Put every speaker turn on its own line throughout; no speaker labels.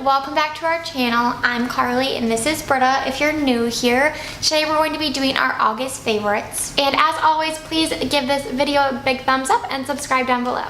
welcome back to our channel. I'm Carly and this is Britta. If you're new here, today we're going to be doing our August favorites. And as always, please give this video a big thumbs up and subscribe down below.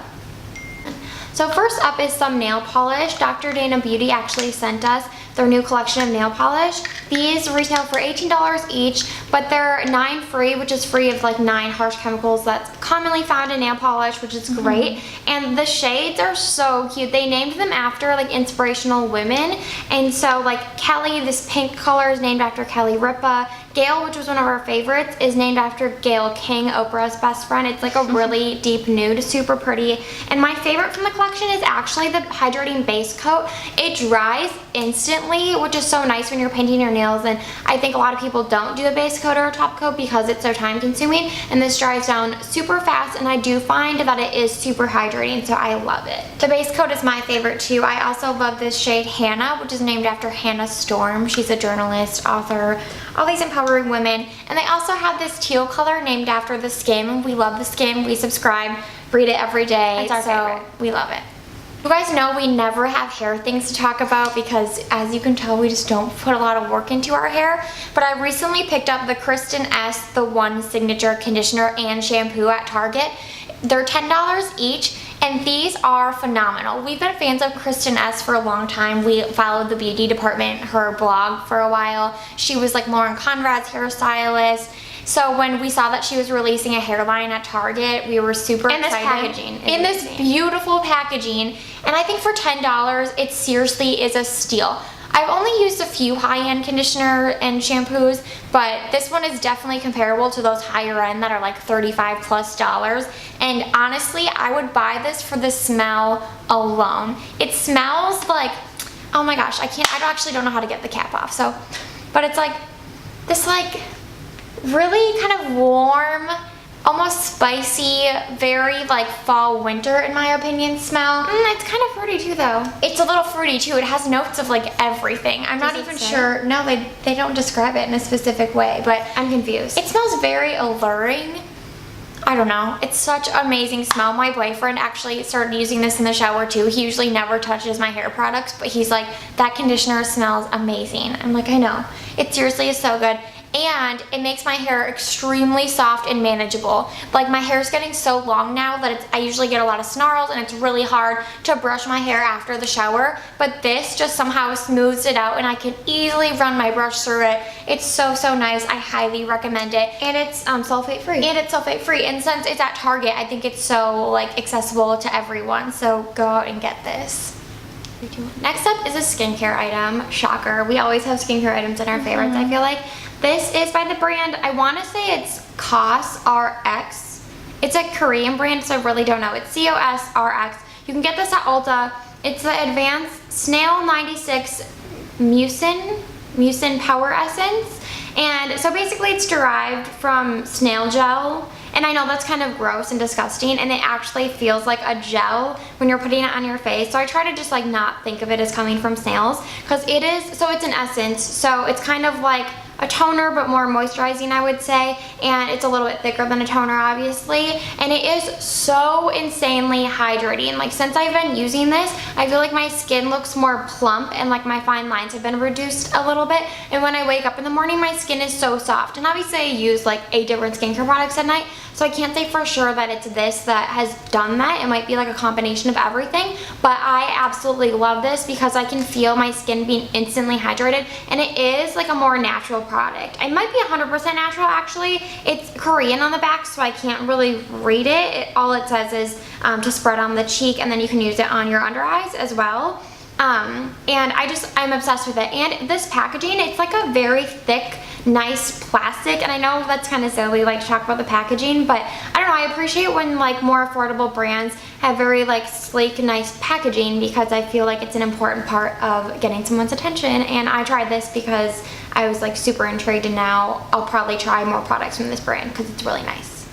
So first up is some nail polish. Dr. Dana Beauty actually sent us their new collection of nail polish. These retail for $18 each, but they're 9 free, which is free of like 9 harsh chemicals that's commonly found in nail polish, which is great. And the shades are so cute. They named them after like inspirational women. And so like Kelly, this pink color is named after Kelly Ripa. Gail, which was one of our favorites, is named after Gail King, Oprah's best friend. It's like a really deep nude, super pretty. And my favorite from the collection is actually the hydrating base coat. It dries instantly, which is so nice when you're painting your nails. And I think a lot of people don't do a base coat or a top coat because it's so time consuming. And this dries down super fast, and I do find that it is super hydrating, so I love it. The base coat is my favorite too. I also love this shade Hannah, which is named after Hannah Storm. She's a journalist, author, all these empowering women. And they also have this teal color named after the Skim. We love the Skim. We subscribe, read it every day. It's our favorite. We love it. You guys know we never have hair things to talk about because, as you can tell, we just don't put a lot of work into our hair. But I recently picked up the Kristen S. The One Signature Conditioner and Shampoo at Target. They're $10 each. And these are phenomenal. We've been fans of Kristen S. for a long time. We followed the beauty department, her blog, for a while. She was like Lauren Conrad's hairstylist. So when we saw that she was releasing a hairline at Target, we were super excited. In this beautiful packaging. And I think for $10, it seriously is a steal. I've only used a few high-end conditioner and shampoos, but this one is definitely comparable to those higher end that are like $35+. And honestly, I would buy this for the smell alone. It smells like, oh my gosh, I actually don't know how to get the cap off. So, but it's like this like really kind of warm, almost spicy, very like fall winter in my opinion smell. It's kind of fruity too though. It's a little fruity too. It has notes of like everything. I'm not even sure. No, they don't describe it in a specific way, but I'm confused. It smells very alluring. I don't know. It's such an amazing smell. My boyfriend actually started using this in the shower too. He usually never touches my hair products, but he's like, that conditioner smells amazing. I'm like, I know. It seriously is so good. And it makes my hair extremely soft and manageable. Like my hair is getting so long now that I usually get a lot of snarls and it's really hard to brush my hair after the shower. But this just somehow smooths it out and I can easily run my brush through it. It's so, so nice. I highly recommend it. And it's sulfate free. And since it's at Target, I think it's so like accessible to everyone. So go out and get this. Next up is a skincare item. Shocker. We always have skincare items in our favorites, I feel like. This is by the brand, I want to say it's COSRX. It's a Korean brand, so I really don't know. It's COSRX. You can get this at Ulta. It's the Advanced Snail 96 Mucin Power Essence. And so basically it's derived from snail gel. And I know that's kind of gross and disgusting, and it actually feels like a gel when you're putting it on your face. So I try to just like not think of it as coming from snails, because it is, so it's an essence. So it's kind of like a toner, but more moisturizing, I would say. And it's a little bit thicker than a toner, obviously. And it is so insanely hydrating. Like since I've been using this, I feel like my skin looks more plump and like my fine lines have been reduced a little bit. And when I wake up in the morning, my skin is so soft. And obviously I use like 8 different skincare products at night, so I can't say for sure that it's this that has done that. It might be like a combination of everything, but I absolutely love this because I can feel my skin being instantly hydrated, and it is like a more natural product. It might be 100% natural actually. It's Korean on the back, so I can't really read it. All it says is to spread on the cheek, and then you can use it on your under eyes as well. And I'm obsessed with it. And this packaging, it's like a very thick, nice plastic, and I know that's kind of silly, like, to talk about the packaging, but I don't know, I appreciate when like more affordable brands have very like sleek, nice packaging, because I feel like it's an important part of getting someone's attention. And I tried this because I was like super intrigued, and now I'll probably try more products from this brand because it's really nice.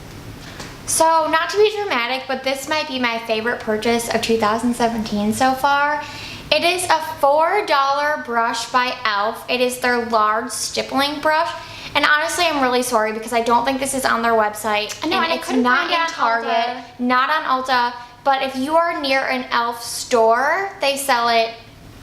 So not to be dramatic, but this might be my favorite purchase of 2017 so far. It is a $4 brush by e.l.f. It is their large stippling brush. And honestly, I'm really sorry because I don't think this is on their website. No, and it's not in Target, not on Ulta. But if you are near an e.l.f. store, they sell it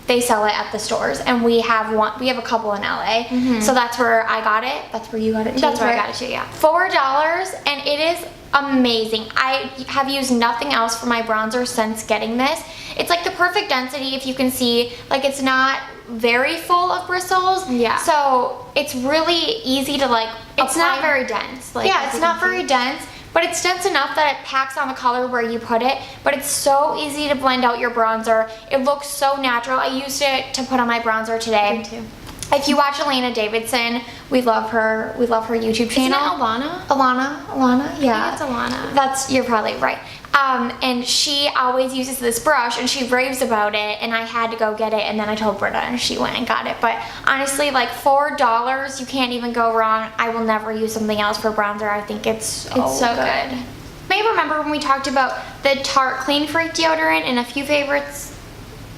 they sell it at the stores, and we have a couple in LA. So that's where I got it. That's where you got it too.
That's where I got it too, yeah.
$4, and it is amazing. I have used nothing else for my bronzer since getting this. It's like the perfect density, if you can see. Like, it's not very full of bristles.
Yeah.
So it's really easy to like
It's
apply.
not very dense. Like,
Yeah, it's not very dense, but it's dense enough that it packs on the color where you put it, but it's so easy to blend out your bronzer. It looks so natural. I used it to put on my bronzer today.
Me too.
If you watch Elena Davidson, we love her YouTube channel.
Isn't it Alana?
Alana, yeah.
I think it's Alana.
You're probably right. And she always uses this brush, and she raves about it, and I had to go get it, and then I told Britta, and she went and got it. But honestly, like $4, you can't even go wrong. I will never use something else for bronzer. I think it's so good. You may remember when we talked about the Tarte Clean Freak deodorant and a few favorites,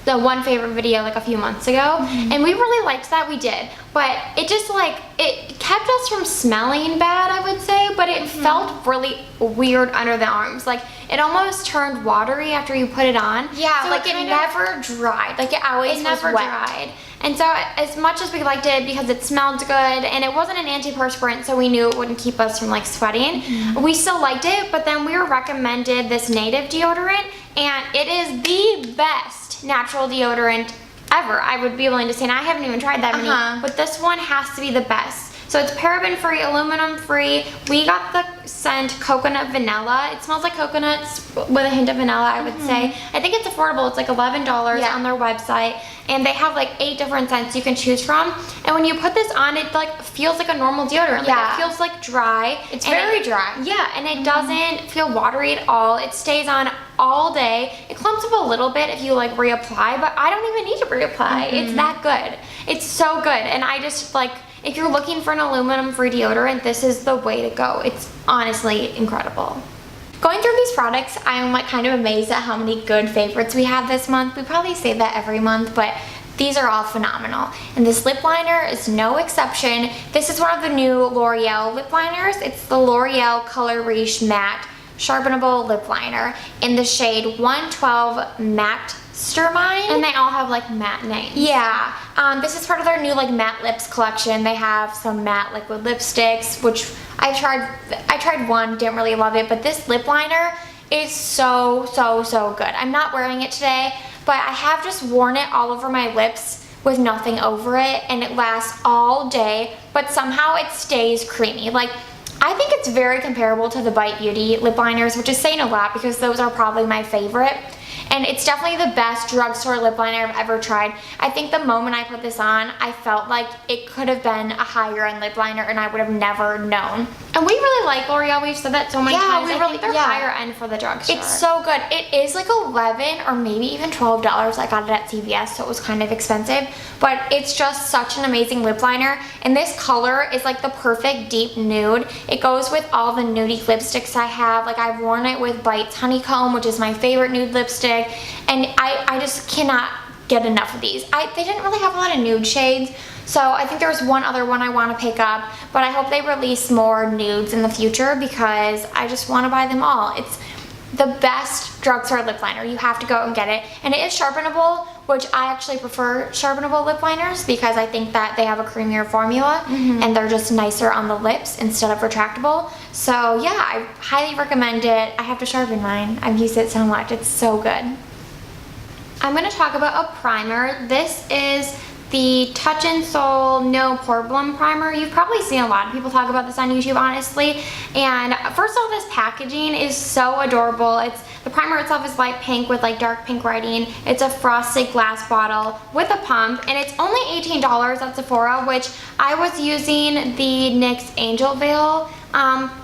the one favorite video like a few months ago, and we really liked that. We did, but it just like it kept us from smelling bad, I would say, but it felt really weird under the arms. Like, it almost turned watery after you put it on.
Yeah,
so
like
it never dried. Like, it always
never
was wet.
dried.
And so as much as we liked it because it smelled good and it wasn't an antiperspirant, so we knew it wouldn't keep us from like sweating, we still liked it. But then we were recommended this Native deodorant, and it is the best natural deodorant ever. I would be willing to say, and I haven't even tried that many, but this one has to be the best. So it's paraben free, aluminum free. We got the scent coconut vanilla. It smells like coconuts with a hint of vanilla, I would say. I think it's affordable. It's like $11 on their website, and they have like 8 different scents you can choose from. And when you put this on, it like feels like a normal deodorant. Like, it feels like dry.
It's very dry.
Yeah, and it doesn't feel watery at all. It stays on all day. It clumps up a little bit if you like reapply, but I don't even need to reapply. It's that good. It's so good. And I just like, if you're looking for an aluminum free deodorant, this is the way to go. It's honestly incredible. Going through these products, I'm like kind of amazed at how many good favorites we have this month. We probably say that every month, but these are all phenomenal. And this lip liner is no exception. This is one of the new L'Oreal lip liners. It's the L'Oreal Color Riche Matte Sharpenable Lip Liner in the shade 112 Matte Stermine.
And they all have like matte names.
Yeah, this is part of their new like matte lips collection. They have some matte liquid lipsticks, which I tried one, didn't really love it, but this lip liner is so good. I'm not wearing it today, but I have just worn it all over my lips with nothing over it, and it lasts all day, but somehow it stays creamy. Like, I think it's very comparable to the Bite Beauty lip liners, which is saying a lot because those are probably my favorite. And it's definitely the best drugstore lip liner I've ever tried. I think the moment I put this on, I felt like it could have been a higher end lip liner and I would have never known. And we really like L'Oreal. We've said that so many times. I think they're higher end for the drugstore. It's so good. It is like $11 or maybe even $12. I got it at CVS, so it was kind of expensive. But it's just such an amazing lip liner. And this color is like the perfect deep nude. It goes with all the nudie lipsticks I have. Like, I've worn it with Bite's Honeycomb, which is my favorite nude lipstick. And I just cannot get enough of these. They didn't really have a lot of nude shades, so I think there's one other one I want to pick up, but I hope they release more nudes in the future because I just want to buy them all. It's the best drugstore lip liner. You have to go and get it. And it is sharpenable, which I actually prefer sharpenable lip liners because I think that they have a creamier formula and they're just nicer on the lips instead of retractable. So yeah, I highly recommend it. I have to sharpen mine. I've used it so much. It's so good. I'm going to talk about a primer. This is the Touch in Sol No Problem Primer. You've probably seen a lot of people talk about this on YouTube, honestly. And first of all, this packaging is so adorable. The primer itself is light pink with like dark pink writing. It's a frosted glass bottle with a pump, and it's only $18 at Sephora, which I was using the NYX Angel Veil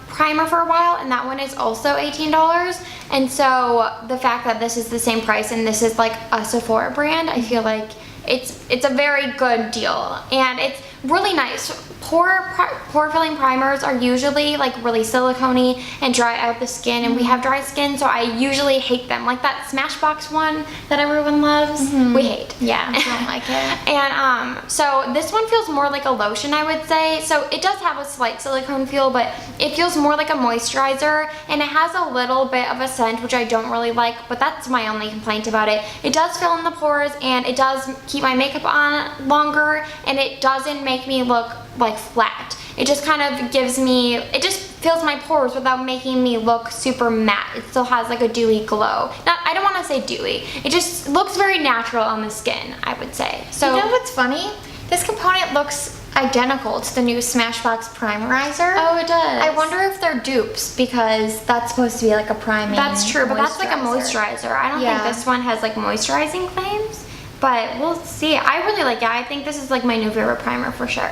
primer for a while, and that one is also $18. And so the fact that this is the same price and this is like a Sephora brand, I feel like it's a very good deal. And it's really nice. Pore filling primers are usually like really silicone-y and dry out the skin, and we have dry skin, so I usually hate them. Like that Smashbox one that everyone loves, we hate.
Yeah, I don't like it.
And so this one feels more like a lotion, I would say. So it does have a slight silicone feel, but it feels more like a moisturizer, and it has a little bit of a scent, which I don't really like, but that's my only complaint about it. It does fill in the pores, and it does keep my makeup on longer, and it doesn't make me look like flat. It just kind of gives me, it just fills my pores without making me look super matte. It still has like a dewy glow. Not, I don't want to say dewy. It just looks very natural on the skin, I would say. So
you know what's funny? This component looks identical to the new Smashbox Primerizer.
Oh, it does.
I wonder if they're dupes because that's supposed to be like a priming.
That's true, but that's like a moisturizer. I don't think this one has like moisturizing claims, but we'll see. I really like it. I think this is like my new favorite primer for sure.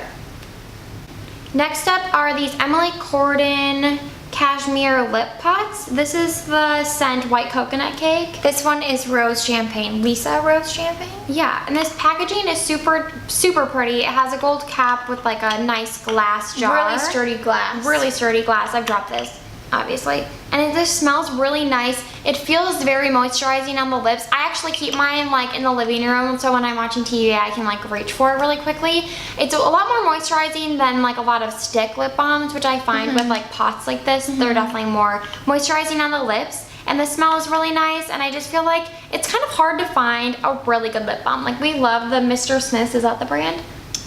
Next up are these Emily Corden Cashmere Lip Pots. This is the scent White Coconut Cake.
This one is Rose Champagne. Lisa Rose Champagne?
Yeah, and this packaging is super, super pretty. It has a gold cap with like a nice glass jar.
Really sturdy glass.
Really sturdy glass. I've dropped this, obviously. And it just smells really nice. It feels very moisturizing on the lips. I actually keep mine like in the living room, so when I'm watching TV, I can like reach for it really quickly. It's a lot more moisturizing than like a lot of stick lip balms, which I find with like pots like this. They're definitely more moisturizing on the lips. And the smell is really nice, and I just feel like it's kind of hard to find a really good lip balm. Like we love the Mr. Smith, is that the brand?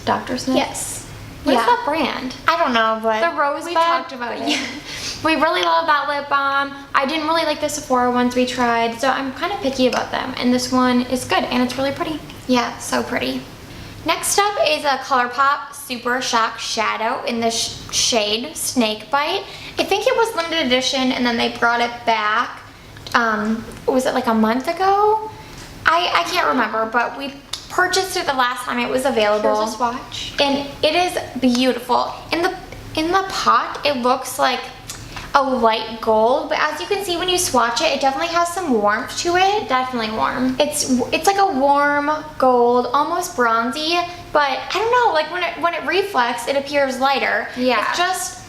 Dr. Smith?
Yes.
What is that brand?
I don't know, but
The Rosebud.
we talked about it.
Yeah. We really love that lip balm. I didn't really like the Sephora ones we tried, so I'm kind of picky about them. And this one is good, and it's really pretty.
Yeah, so pretty.
Next up is a ColourPop Super Shock Shadow in the shade Snake Bite.
I think it was limited edition, and then they brought it back.
Was it like a month ago?
I can't remember, but we purchased it the last time it was available.
Here's a swatch.
And it is beautiful. In the pot, it looks like a light gold, but as you can see when you swatch it, it definitely has some warmth to it.
Definitely warm.
It's like a warm gold, almost bronzy, but I don't know, like when it reflects, it appears lighter.
Yeah.
It's just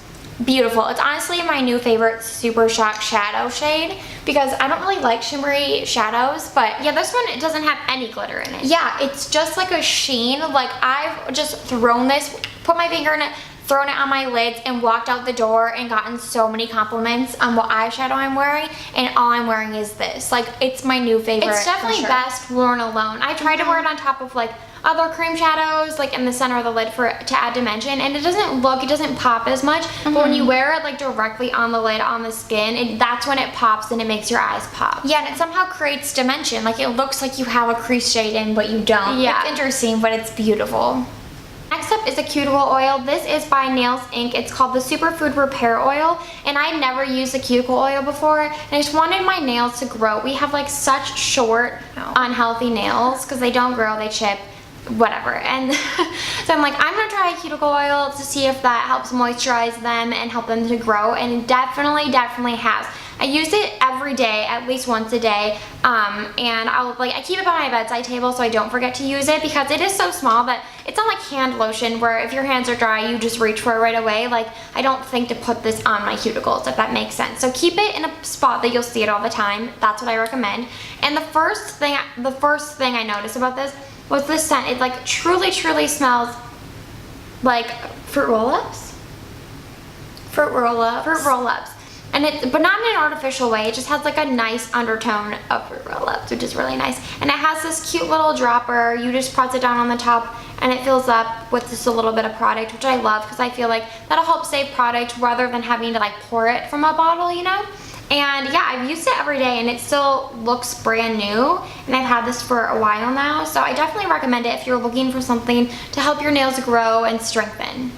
beautiful. It's honestly my new favorite Super Shock Shadow shade because I don't really like shimmery shadows, but
Yeah, this one, it doesn't have any glitter in it.
yeah, it's just like a sheen. Like I've just thrown this, put my finger in it, thrown it on my lids, and walked out the door and gotten so many compliments on what eyeshadow I'm wearing, and all I'm wearing is this. Like, it's my new favorite.
It's definitely
for sure.
best worn alone. I tried to wear it on top of like other cream shadows, like in the center of the lid to add dimension, and it doesn't pop as much, but when you wear it like directly on the lid, on the skin, that's when it pops and it makes your eyes pop.
Yeah, and it somehow creates dimension. Like, it looks like you have a crease shade in, but you don't.
Yeah.
It's interesting, but it's beautiful.
Next up is a cuticle oil. This is by Nails Inc. It's called the Superfood Repair Oil, and I never used a cuticle oil before, and I just wanted my nails to grow. We have like such short, unhealthy nails because they don't grow, they chip, whatever. And so I'm like, I'm gonna try a cuticle oil to see if that helps moisturize them and help them to grow, and it definitely has. I use it every day, at least once a day, and I keep it by my bedside table so I don't forget to use it because it is so small that it's not like hand lotion where if your hands are dry you just reach for it right away. Like, I don't think to put this on my cuticles, if that makes sense. So keep it in a spot that you'll see it all the time. That's what I recommend. And the first thing I noticed about this was the scent. It like truly smells like fruit roll-ups.
Fruit roll-ups.
And but not in an artificial way. It just has like a nice undertone of fruit roll-ups, which is really nice. And it has this cute little dropper. You just press it down on the top and it fills up with just a little bit of product, which I love because I feel like that'll help save product rather than having to like pour it from a bottle, you know? And yeah, I've used it every day and it still looks brand new, and I've had this for a while now, so I definitely recommend it if you're looking for something to help your nails grow and strengthen.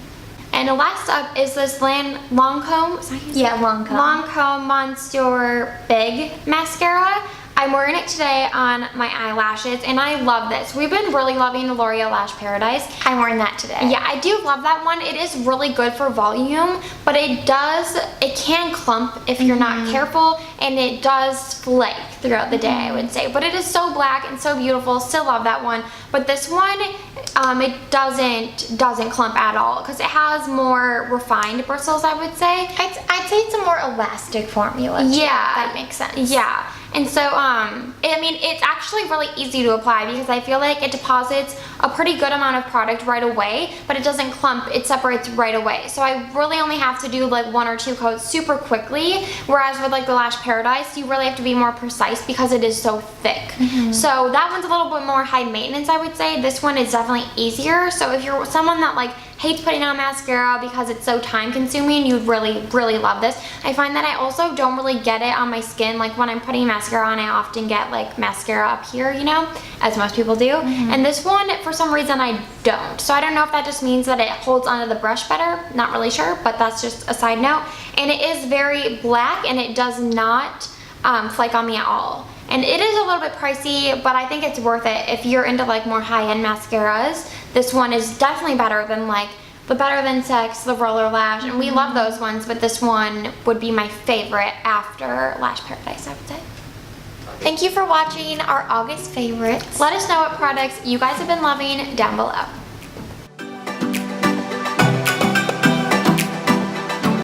And the last up is this Lancome
Yeah, Lancome.
Lancome Monster Big Mascara.
I'm wearing it today on my eyelashes, and I love this. We've been really loving the L'Oreal Lash Paradise.
I'm wearing that today.
Yeah, I do love that one. It is really good for volume, but it can clump if you're not careful, and it does flake throughout the day, I would say. But it is so black and so beautiful. Still love that one. But this one, it doesn't clump at all because it has more refined bristles, I would say.
I'd say it's a more elastic formula.
Yeah.
That makes sense.
Yeah. And so, I mean, it's actually really easy to apply because I feel like it deposits a pretty good amount of product right away, but it doesn't clump, it separates right away. So I really only have to do like 1 or 2 coats super quickly, whereas with like the Lash Paradise, you really have to be more precise because it is so thick. So that one's a little bit more high maintenance, I would say. This one is definitely easier. So if you're someone that like hates putting on mascara because it's so time consuming, you'd really, really love this. I find that I also don't really get it on my skin. Like when I'm putting mascara on, I often get like mascara up here, you know, as most people do. And this one, for some reason, I don't. So I don't know if that just means that it holds onto the brush better. Not really sure, but that's just a side note. And it is very black, and it does not flake on me at all. And it is a little bit pricey, but I think it's worth it if you're into like more high-end mascaras. This one is definitely better than like the Better Than Sex, the Roller Lash, and we love those ones, but this one would be my favorite after Lash Paradise, I would say.
Thank you for watching our August favorites.
Let us know what products you guys have been loving down below.